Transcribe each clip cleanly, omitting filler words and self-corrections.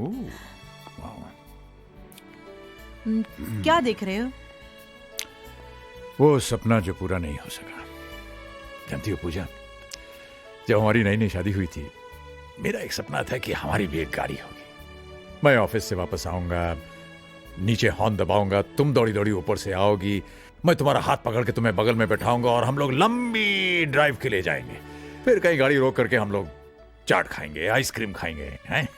वाह। क्या देख रहे हो? वो सपना जो पूरा नहीं हो सका। जानती हो पूजा, जब हमारी नई नई शादी हुई थी, मेरा एक सपना था कि हमारी भी एक गाड़ी होगी। मैं ऑफिस से वापस आऊंगा, नीचे हॉर्न दबाऊंगा, तुम दौड़ी दौड़ी ऊपर से आओगी, मैं तुम्हारा हाथ पकड़ के तुम्हें बगल में बैठाऊंगा और हम लोग लंबी ड्राइव के लिए जाएंगे। फिर कहीं गाड़ी रोक करके हम लोग चाट खाएंगे, आइसक्रीम खाएंगे, हैं?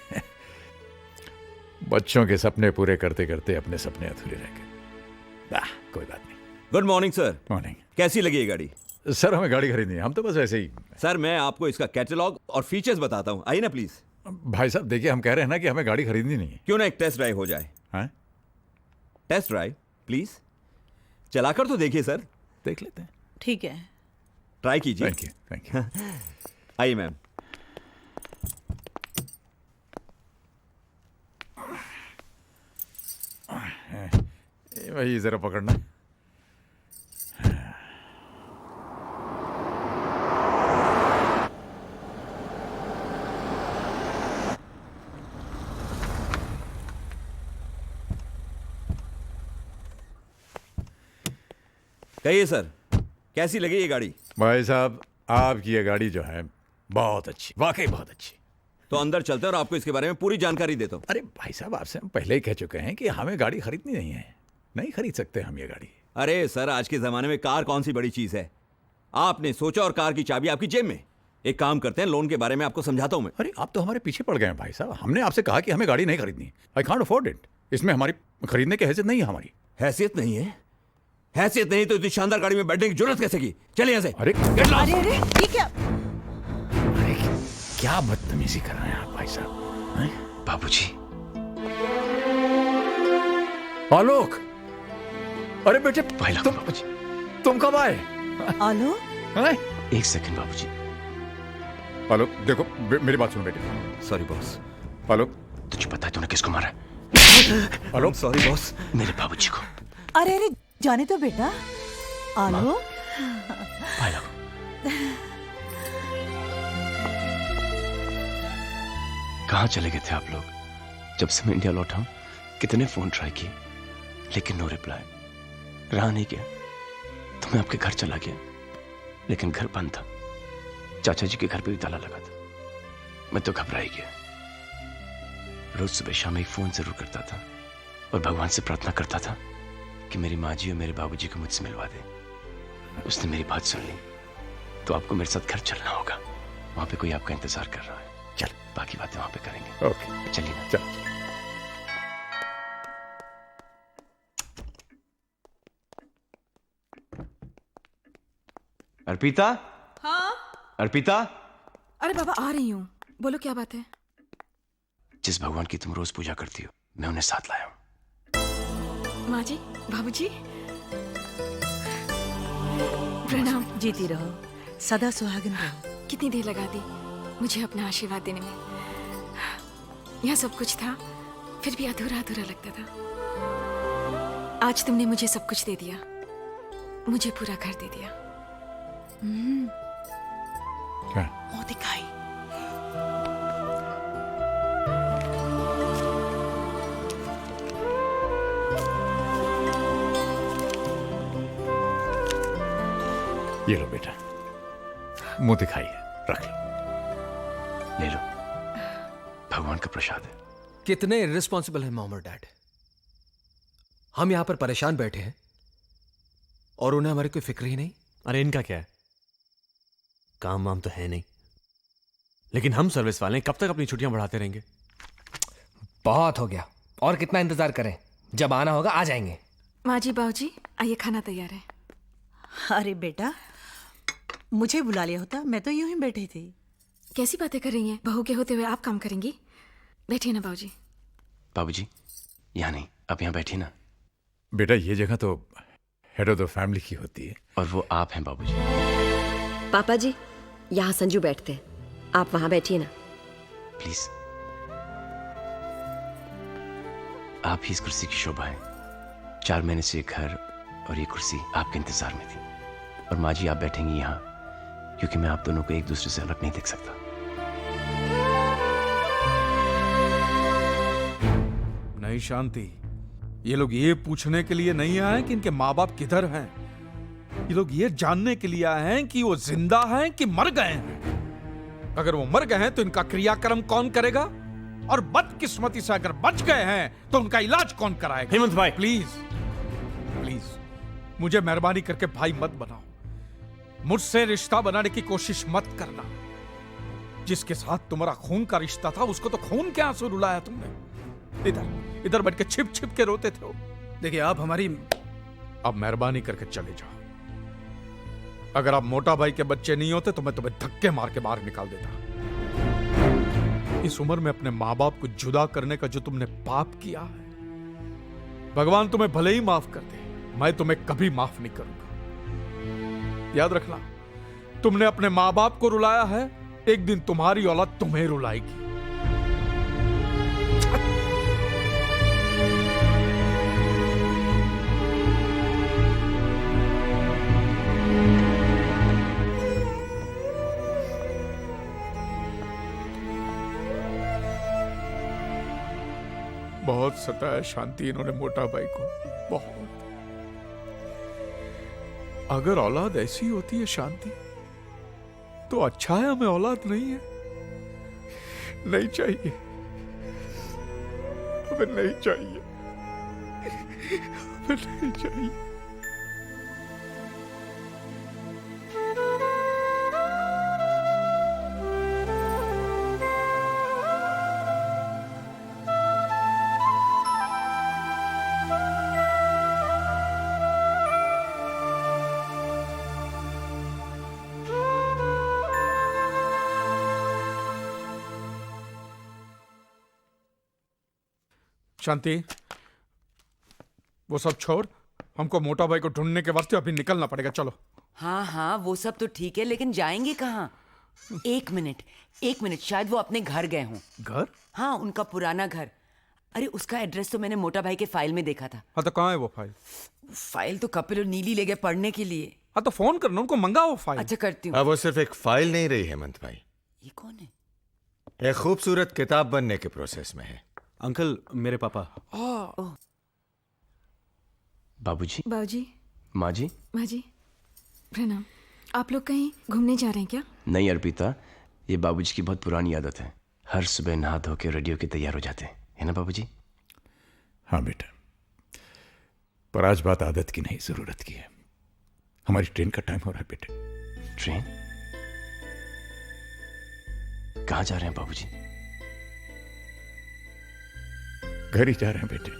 बच्चों के सपने पूरे करते करते अपने सपने अधूरे रह गए। कोई बात नहीं। Good morning sir. मॉर्निंग। कैसी लगी ये गाड़ी? सर हमें गाड़ी खरीदनी है, हम तो बस ऐसे ही। सर मैं आपको इसका कैटलॉग और फीचर्स बताता हूँ, आइए ना प्लीज। भाई साहब देखिए, हम कह रहे हैं ना कि हमें गाड़ी खरीदनी नहीं है। क्यों ना एक टेस्ट ड्राइव हो जाए? हैं? टेस्ट ड्राइव प्लीज, चलाकर तो देखिए सर। देख लेते हैं। ठीक है, ट्राई कीजिए। Thank you, thank you. आइए मैम। वही जरा पकड़ना। कहिए सर, कैसी लगी ये गाड़ी? भाई साहब आपकी ये गाड़ी जो है बहुत अच्छी, वाकई बहुत अच्छी। तो अंदर चलते हैं और आपको इसके बारे में पूरी जानकारी देता हूँ। अरे भाई साहब, आपसे हम पहले ही कह चुके हैं कि हमें गाड़ी खरीदनी नहीं है, नहीं खरीद सकते हम ये गाड़ी। अरे सर, आज के जमाने में कार कौन सी बड़ी चीज है? आपने सोचा और कार की चाबी आपकी जेब में। एक काम करते हैं, लोन के बारे में आपको समझाता हूँ मैं। अरे आप तो हमारे पीछे पड़ गए हैं भाई साहब। हमने आपसे कहा कि हमें गाड़ी नहीं खरीदनी। I can't afford it. इसमें हमारी खरीदने की हैसियत नहीं है हमारी। हैसियत नहीं है? हैसियत नहीं तो इतनी शानदार गाड़ी में बैठने की जरूरत कैसे की? चलिए यहाँ से। अरे अरे अरे ये क्या? अरे क्या बदतमीजी कर रहे हैं आप भाई साहब? बाबूजी। आलोक, अरे बेटे तुम कब आए? आलोक, एक सेकंड बाबूजी। आलोक देखो, मेरी बात सुनो बेटे। Sorry boss. आलोक, तुझे पता है तूने किसको मारा है? आलोक सॉरी बॉस। मेरे बाबूजी को। अरे अरे जाने तो बेटा। आलोक, कहाँ चले गए थे आप लोग? जब से मैं इंडिया लौटा हूं, कितने फोन ट्राई किए, लेकिन नो रिप्लाई। रहा नहीं गया तो मैं आपके घर चला गया, लेकिन घर बंद था। चाचा जी के घर पे भी ताला लगा था। मैं तो घबरा ही गया। रोज सुबह शाम एक फोन जरूर करता था और भगवान से प्रार्थना करता था कि मेरी माँ जी और मेरे बाबूजी को मुझसे मिलवा दे। उसने मेरी बात सुन ली। तो आपको मेरे साथ घर चलना होगा। वहां पे कोई आपका इंतजार कर रहा है। चल, बाकी बातें वहां पे करेंगे। ओके चलिए ना। चल। अर्पिता। हाँ? अर्पिता। अरे बाबा आ रही हूँ, बोलो क्या बात है? जिस भगवान की तुम रोज पूजा करती हो, मैं उन्हें साथ लाया हूं। माँ जी, बाबूजी, प्रणाम। जीती रहो, सदा सुहागन रहो। कितनी देर लगा दी मुझे अपना आशीर्वाद देने में। यहाँ सब कुछ था, फिर भी अधूरा अधूरा लगता था। आज तुमने मुझे सब कुछ दे दिया, मुझे पूरा घर दे दिया। क्या? मुंह दिखाई। ये लो बेटा, मुंह दिखाइए, रख लो। ले लो, भगवान का प्रसाद है। कितने इर्रिस्पॉन्सिबल है मॉम और डैड। हम यहां पर परेशान बैठे हैं और उन्हें हमारी कोई फिक्र ही नहीं। अरे इनका क्या है, काम वाम तो है नहीं, लेकिन हम सर्विस वाले कब तक अपनी छुट्टियां बढ़ाते रहेंगे? बहुत हो गया, और कितना इंतजार करें? जब आना होगा आ जाएंगे। माँ जी, बाबूजी, आइए, खाना तैयार है। अरे बेटा, मुझे बुला लिया होता, मैं तो यूं ही बैठी थी। कैसी बातें कर रही हैं? बहू के होते हुए आप काम करेंगी? बैठिए ना बाबूजी। बाबूजी, यहाँ नहीं, अब यहाँ बैठिए ना। बेटा ये जगह तो हेड ऑफ द फैमिली की होती है। और वो आप हैं बाबूजी। पापा जी, यहाँ संजू बैठते हैं, आप वहां बैठिए ना। प्लीज। आप ही इस कुर्सी की शोभा है। 4 महीने से ये घर और ये कुर्सी आपके इंतजार में थी। और माँ जी, आप बैठेंगी यहाँ क्योंकि मैं आप दोनों को एक दूसरे से अलग नहीं देख सकता। नहीं शांति, ये लोग ये पूछने के लिए नहीं आए कि इनके माँ बाप किधर हैं। ये लोग ये जानने के लिए आए हैं कि वो जिंदा हैं कि मर गए हैं। अगर वो मर गए हैं तो इनका क्रियाक्रम कौन करेगा, और बदकिस्मती से अगर बच गए हैं तो उनका इलाज कौन कराएगा। हेमंत भाई, प्लीज प्लीज मुझे मेहरबानी करके भाई मत बनाओ। मुझसे रिश्ता बनाने की कोशिश मत करना। जिसके साथ तुम्हारा खून का रिश्ता था उसको तो खून के आंसू रुलाया तुमने। इधर इधर बैठ के छिप छिप के रोते थे। देखिए आप हमारी, अब मेहरबानी करके चले जाओ। अगर आप मोटा भाई के बच्चे नहीं होते तो मैं तुम्हें धक्के मार के बाहर निकाल देता। इस उम्र में अपने मां बाप को जुदा करने का जो तुमने पाप किया है, भगवान तुम्हें भले ही माफ कर दे, मैं तुम्हें कभी माफ नहीं करूंगा। याद रखना, तुमने अपने मां बाप को रुलाया है, एक दिन तुम्हारी औलाद तुम्हें रुलाएगी। बहुत सताया शांति इन्होंने मोटा भाई को, बहुत। अगर औलाद ऐसी होती है शांति तो अच्छा है हमें औलाद नहीं है। नहीं चाहिए, हमें नहीं चाहिए, हमें नहीं चाहिए। शांति, वो सब छोड़, हमको मोटा भाई को ढूंढने के वास्ते अभी निकलना पड़ेगा। चलो। हाँ हाँ वो सब तो ठीक है, लेकिन जाएंगे कहाँ? एक मिनट, शायद वो अपने घर गए हों। घर? हाँ, उनका पुराना घर। अरे उसका एड्रेस तो मैंने मोटा भाई के फाइल में देखा था। हाँ तो कहाँ है वो फाइल? फाइल तो कपिल और नीली ले गए पढ़ने के लिए। हाँ तो फोन करना, उनको मंगाओ फाइल। अच्छा करती हूँ। वो सिर्फ एक फाइल नहीं रही हेमंत भाई, ये कौन है? एक खूबसूरत किताब बनने के प्रोसेस में है। अंकल, मेरे पापा। बाबूजी, बाबूजी, माँ जी, माँ जी, प्रणाम। आप लोग कहीं घूमने जा रहे हैं क्या? नहीं अर्पिता, ये बाबूजी की बहुत पुरानी आदत है। हर सुबह नहा धो के रेडियो के तैयार हो जाते हैं, है ना बाबूजी? हाँ बेटा, पर आज बात आदत की नहीं, जरूरत की है। हमारी ट्रेन का टाइम हो रहा है बेटे। ट्रेन? कहाँ जा रहे हैं बाबूजी? घर ही जा रहे हैं बेटे।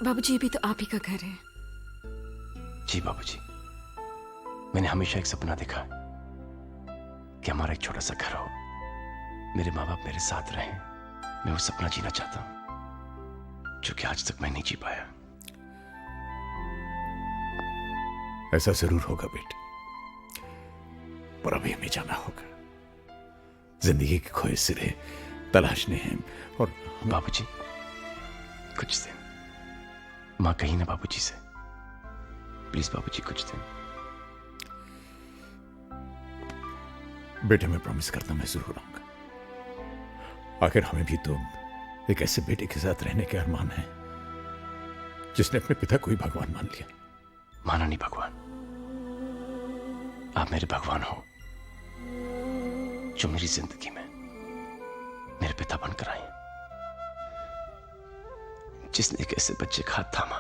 बाबूजी, ये भी तो आप ही का घर है। जी बाबूजी, मैंने हमेशा एक सपना देखा है कि हमारा एक छोटा सा घर हो, मेरे माँ बाप मेरे साथ रहें। मैं वो सपना जीना चाहता हूं जो कि आज तक मैं नहीं जी पाया। ऐसा जरूर होगा बेटे, पर अभी हमें जाना होगा। जिंदगी के खोए सिरे तलाशने हैं। और बाबूजी, कुछ दिन माँ कही ना बाबूजी से, प्लीज बाबूजी कुछ दिन। बेटे मैं प्रॉमिस करता, मैं जरूर आऊंगा। आखिर हमें भी तो एक ऐसे बेटे के साथ रहने के अरमान है जिसने अपने पिता को ही भगवान मान लिया। माना नहीं भगवान, आप मेरे भगवान हो जो मेरी जिंदगी में मेरे पिता बनकर आए, जिसने एक ऐसे बच्चे का हाथ थामा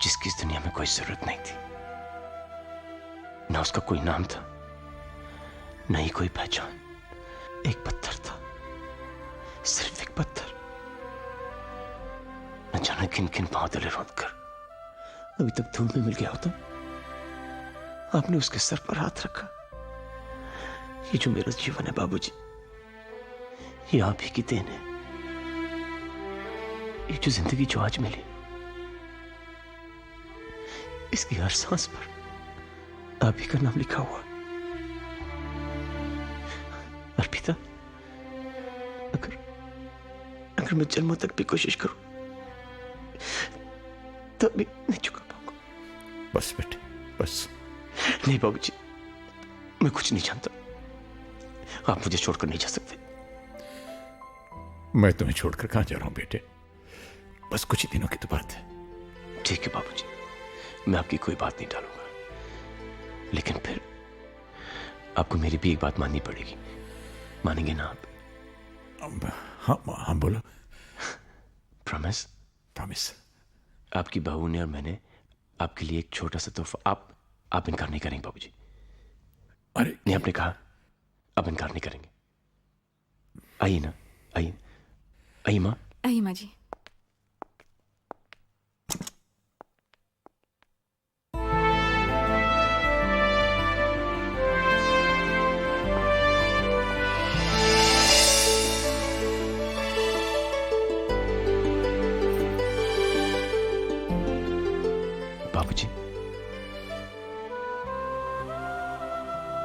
जिसकी इस दुनिया में कोई जरूरत नहीं थी। ना उसका कोई नाम था, न ही कोई पहचान। एक पत्थर था, सिर्फ एक पत्थर। न जाने किन किन पांव तले रोंद कर अभी तक धूल में मिल गया होता। आपने उसके सर पर हाथ रखा। ये जो मेरा जीवन है बाबूजी, ये आप ही की देन है। ये जो जिंदगी जो आज मिली, इसकी हर सांस पर आप ही का नाम लिखा हुआ। अर्पिता, अगर मैं जन्मों तक भी कोशिश करूं तो भी नहीं चुका पाऊंगा। बस बेटे बस। नहीं बाबूजी, मैं कुछ नहीं जानता। आप मुझे छोड़कर नहीं जा सकते। मैं तुम्हें छोड़कर कहां जा रहा हूं बेटे, बस कुछ ही दिनों की तो बात है। ठीक है बाबूजी, मैं आपकी कोई बात नहीं टालूंगा, लेकिन फिर आपको मेरी भी एक बात माननी पड़ेगी। मानेंगे ना आप? हाँ बोलो। प्रॉमिस? प्रॉमिस। आपकी बहू ने और मैंने आपके लिए एक छोटा सा तोहफा। आप इनकार नहीं करेंगे बाबूजी? अरे नहीं, आपने कहा आप इनकार नहीं करेंगे। आइए ना, आइए आइए माँ। आइए माँ जी। बाबूजी,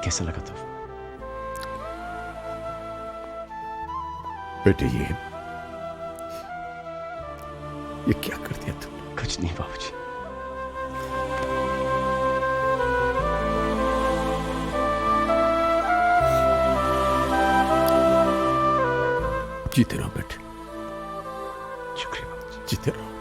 कैसा लगा तोहफा? बेटे ये क्या कर दिया तुमने? कुछ नहीं बाबूजी। जीते रहो बेटे, शुक्रिया बाबूजी। जीते रहो।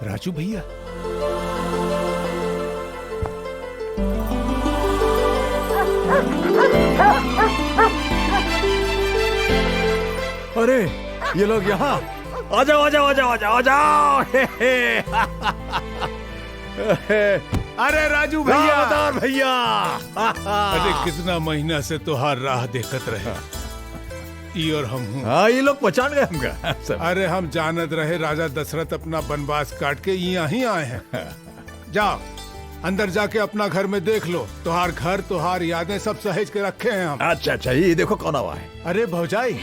राजू भैया, अरे ये लोग यहाँ, आ जाओ आ जाओ आ जाओ आ जाओ आ जाओ। अरे राजू भैया, दामोदर भैया। अरे कितना महीना से तुहार राह देखत रहे, ई और हम हूँ। हाँ, ये लोग पहचान गए हमका। अरे हम जानत रहे राजा दशरथ अपना वनवास काट के यहाँ ही आए हैं। जाओ अंदर जाके अपना घर में देख लो, तुहार घर तुहार यादें सब सहेज के रखे हैं हम। अच्छा अच्छा, ये देखो कौन आवा है। अरे भौजाई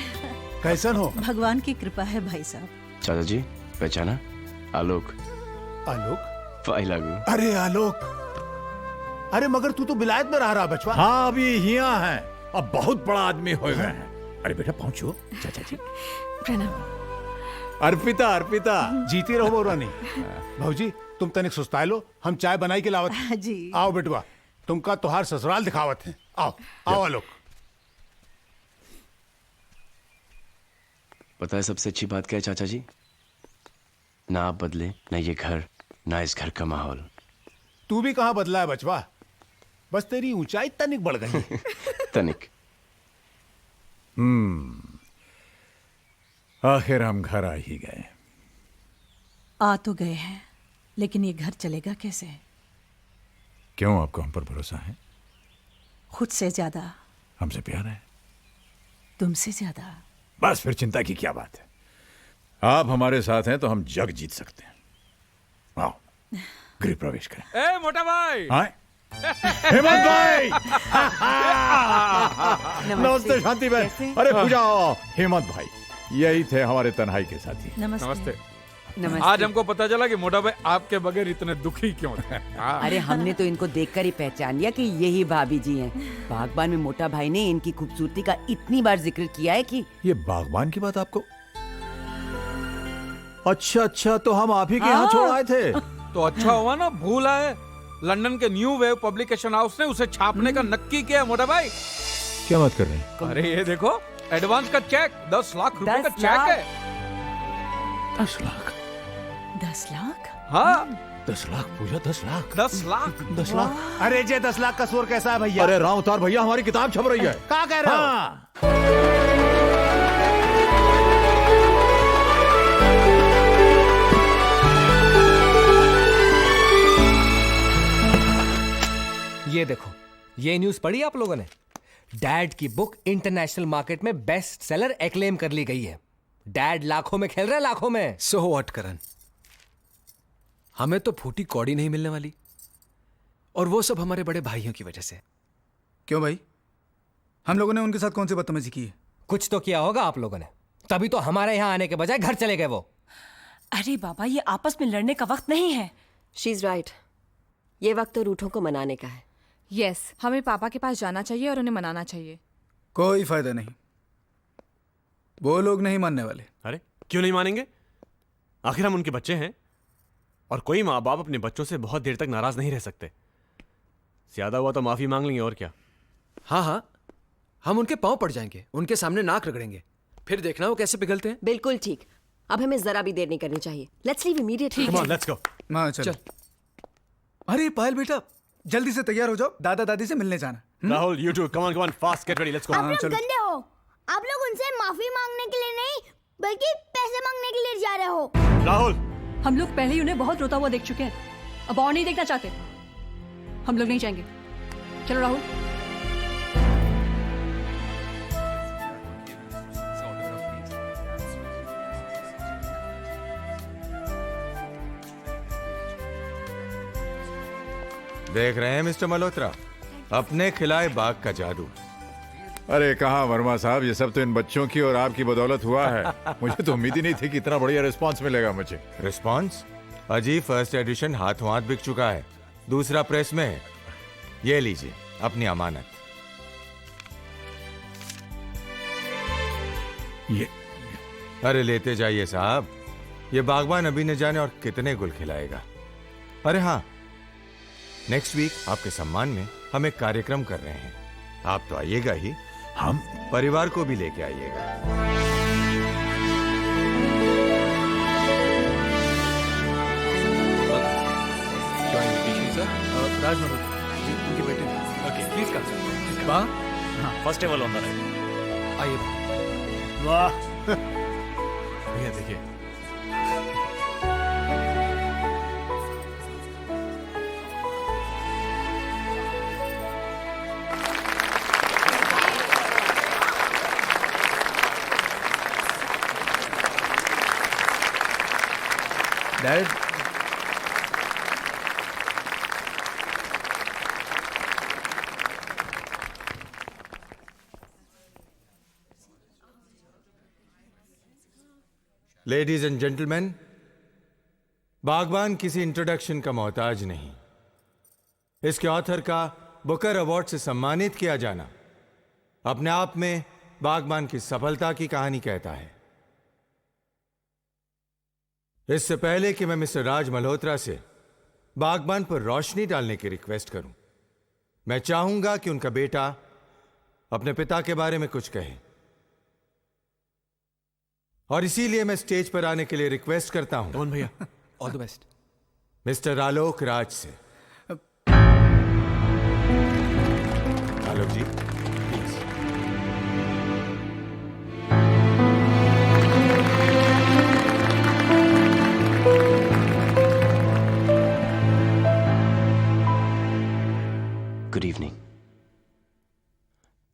कैसन हो? भगवान की कृपा है भाई साहब। चाचा जी पहचाना? आलोक। आलोक? लागू। अरे आलोक, अरे मगर तू तो विलायत में रह रहा बचवा। हाँ अभी यहाँ है, अब बहुत बड़ा आदमी हो गया है। अरे बेटा पहुंचो। चाचा जी प्रणाम। अर्पिता अर्पिता, जीती रहो रानी। भौजी तुम तनिक सुस्ताए लो, हम चाय बनाई के लावत जी। आओ बेटवा, तुमका तुहार ससुराल दिखावत है। आओ आओ आलोक। पता है सबसे अच्छी बात क्या है चाचा जी? ना आप बदले, ना ये घर, ना इस घर का माहौल। तू भी कहाँ बदला है बचवा, बस तेरी ऊंचाई तनिक बढ़ गई। तनिक। आखिर हम घर आ ही गए। आ तो गए हैं, लेकिन ये घर चलेगा कैसे? क्यों, आपको हम पर भरोसा है? खुद से ज्यादा। हमसे प्यार है? तुमसे ज्यादा। बस फिर चिंता की क्या बात है। आप हमारे साथ हैं तो हम जग जीत सकते हैं। आओ गृह प्रवेश करें। ए मोटा भाई। हाँ? हेमंत भाई। नमस्ते शांति बहन। अरे पूजा, हेमंत भाई यही थे हमारे तन्हाई के साथी। नमस्ते। नमस्ते। आज हमको पता चला कि मोटा भाई आपके बगैर इतने दुखी क्यों थे। अरे हमने तो इनको देखकर ही पहचान लिया कि यही भाभी जी हैं। बागबान में मोटा भाई ने इनकी खूबसूरती का इतनी बार जिक्र किया है कि। ये बागबान की बात आपको? अच्छा अच्छा, तो हम आप ही के यहाँ छोड़ आए थे। तो अच्छा हुआ ना, भूल आए। लंदन के न्यू वेव पब्लिकेशन हाउस ने उसे छापने का नक्की किया मोटा भाई। क्या बात कर रहे हैं? अरे ये देखो, एडवांस का चेक 10 लाख रुपए का 10 चेक है। 10 लाख? 10 लाख? हाँ 10 लाख पूजा, 10 लाख? 10 लाख? 10 लाख? अरे जे 10 लाख का शोर कैसा है भैया? अरे राम अवतार भैया, हमारी किताब छप रही है। क्या कह रहे हो? ये देखो, ये न्यूज पढ़ी आप लोगों ने? डैड की बुक इंटरनेशनल मार्केट में बेस्ट सेलर एक्लेम कर ली गई है। डैड लाखों में खेल रहे हैं, लाखों में। सो व्हाट करण, हमें तो फूटी कौड़ी नहीं मिलने वाली, और वो सब हमारे बड़े भाइयों की वजह से। क्यों भाई, हम लोगों ने उनके साथ कौन सी बदतमीजी की है? कुछ तो किया होगा आप लोगों ने, तभी तो हमारे यहाँ आने के बजाय घर चले गए वो। अरे बाबा, ये आपस में लड़ने का वक्त नहीं है। शी इज राइट, ये वक्त तो रूठों को मनाने का है। यस, हमें पापा के पास जाना चाहिए और उन्हें मनाना चाहिए। कोई फायदा नहीं, वो लोग नहीं मानने वाले। अरे क्यों नहीं मानेंगे? आखिर हम उनके बच्चे हैं। और कोई माँ बाप अपने बच्चों से बहुत देर तक नाराज नहीं रह सकते। ज्यादा हुआ तो माफी मांग लेंगे और क्या। हाँ हाँ, हम उनके पांव पड़ जाएंगे, उनके सामने नाक रगड़ेंगे, फिर देखना वो कैसे पिघलते हैं। बिल्कुल ठीक। अब हमें जरा भी देर नहीं करनी चाहिए। Let's leave immediately. Come on, let's go. हाँ चल। अरे पायल बेटा, जल्दी से तैयार हो जाओ, दादा दादी से मिलने जाना। Rahul, you too, come on, fast, get ready, let's go. आप लोग गंदे हो। आप लोग उनसे माफी मांगने के लिए नहीं बल्कि पैसे मांगने के लिए जा रहे हो। राहुल, हम लोग पहले ही उन्हें बहुत रोता हुआ देख चुके हैं, अब और नहीं देखना चाहते। हम लोग नहीं जाएंगे। चलो राहुल। देख रहे हैं मिस्टर मल्होत्रा, अपने खिलाए बाग का जादू। अरे कहाँ वर्मा साहब, ये सब तो इन बच्चों की और आपकी बदौलत हुआ है। मुझे तो उम्मीद ही नहीं थी कि इतना बढ़िया रिस्पांस मिलेगा मुझे। रिस्पांस? अजी, फर्स्ट एडिशन हाथों हाथ बिक चुका है, दूसरा प्रेस में है। ये लीजिए अपनी अमानत। ये अरे लेते जाइए साहब, ये बागबान अभी न जाने और कितने गुल खिलाएगा। अरे हाँ, नेक्स्ट वीक आपके सम्मान में हम एक कार्यक्रम कर रहे हैं, आप तो आइएगा ही, हम परिवार को भी लेके आइएगा। राज मल्होत्रा जी, उनके बेटे। Okay, please come sir. वाह, first table on the right. आइए। वाह, भैया देखिए। डैड, लेडीज एंड जेंटलमैन, बागबान किसी इंट्रोडक्शन का मोहताज नहीं। इसके ऑथर का बुकर अवार्ड से सम्मानित किया जाना अपने आप में बागबान की सफलता की कहानी कहता है। इससे पहले कि मैं मिस्टर राज मल्होत्रा से बागबान पर रोशनी डालने की रिक्वेस्ट करूं, मैं चाहूंगा कि उनका बेटा अपने पिता के बारे में कुछ कहे, और इसीलिए मैं स्टेज पर आने के लिए रिक्वेस्ट करता हूं कमन भैया, all the best, mister Alok Raj से। आलोक जी प्लीज। Good evening.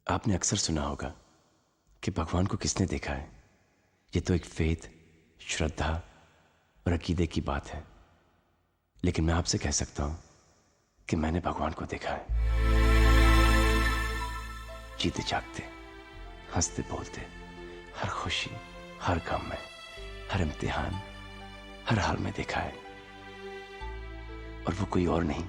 आपने अक्सर सुना होगा कि भगवान को किसने देखा है। ये तो एक फेथ, श्रद्धा और अकीदे की बात है, लेकिन मैं आपसे कह सकता हूं कि मैंने भगवान को देखा है। जीते जागते, हंसते बोलते, हर खुशी, हर गम में, हर इम्तिहान, हर हाल में देखा है। और वो कोई और नहीं,